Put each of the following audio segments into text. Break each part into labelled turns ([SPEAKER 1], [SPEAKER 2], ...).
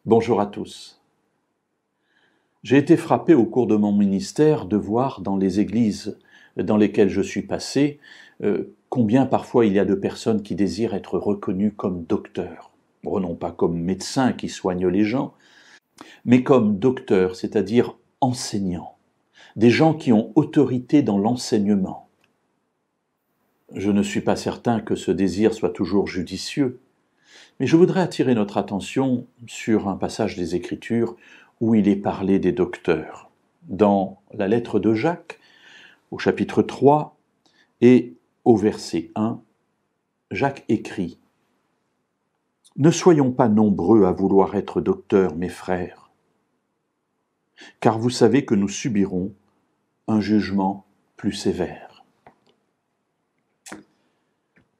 [SPEAKER 1] Bonjour à tous. J'ai été frappé au cours de mon ministère de voir dans les églises dans lesquelles je suis passé combien parfois il y a de personnes qui désirent être reconnues comme docteurs. Bon, non pas comme médecins qui soignent les gens, mais comme docteurs, c'est-à-dire enseignants, des gens qui ont autorité dans l'enseignement. Je ne suis pas certain que ce désir soit toujours judicieux, mais je voudrais attirer notre attention sur un passage des Écritures où il est parlé des docteurs. Dans la lettre de Jacques, au chapitre 3 et au verset 1, Jacques écrit « Ne soyons pas nombreux à vouloir être docteurs, mes frères, car vous savez que nous subirons un jugement plus sévère. »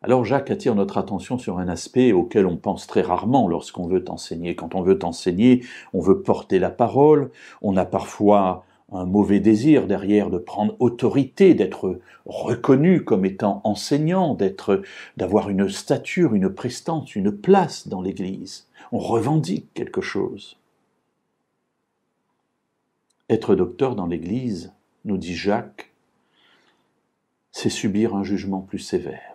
[SPEAKER 1] Alors Jacques attire notre attention sur un aspect auquel on pense très rarement lorsqu'on veut enseigner. Quand on veut enseigner, on veut porter la parole, on a parfois un mauvais désir derrière de prendre autorité, d'être reconnu comme étant enseignant, d'avoir une stature, une prestance, une place dans l'Église. On revendique quelque chose. Être docteur dans l'Église, nous dit Jacques, c'est subir un jugement plus sévère.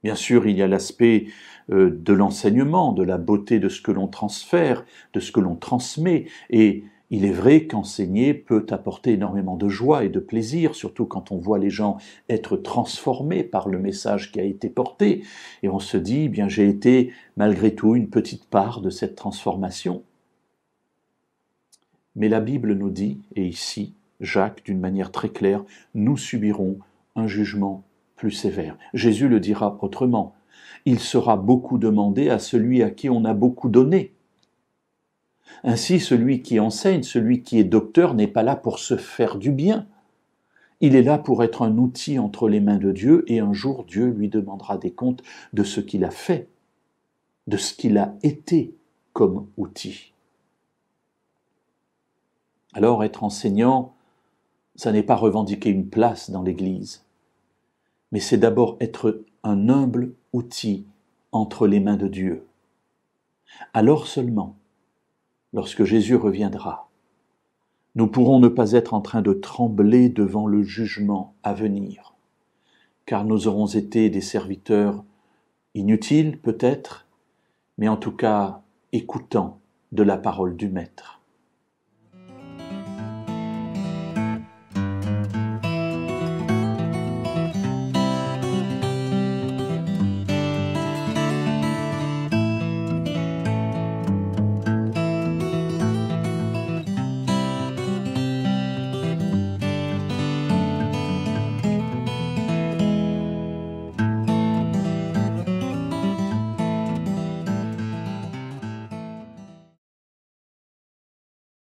[SPEAKER 1] Bien sûr, il y a l'aspect de l'enseignement, de la beauté de ce que l'on transfère, de ce que l'on transmet. Et il est vrai qu'enseigner peut apporter énormément de joie et de plaisir, surtout quand on voit les gens être transformés par le message qui a été porté. Et on se dit, bien, j'ai été malgré tout une petite part de cette transformation. Mais la Bible nous dit, et ici, Jacques, d'une manière très claire, nous subirons un jugement plus sévère. Jésus le dira autrement. Il sera beaucoup demandé à celui à qui on a beaucoup donné. Ainsi, celui qui enseigne, celui qui est docteur, n'est pas là pour se faire du bien. Il est là pour être un outil entre les mains de Dieu, et un jour Dieu lui demandera des comptes de ce qu'il a fait, de ce qu'il a été comme outil. Alors, être enseignant, ça n'est pas revendiquer une place dans l'Église, mais c'est d'abord être un humble outil entre les mains de Dieu. Alors seulement, lorsque Jésus reviendra, nous pourrons ne pas être en train de trembler devant le jugement à venir, car nous aurons été des serviteurs inutiles peut-être, mais en tout cas écoutants de la parole du Maître.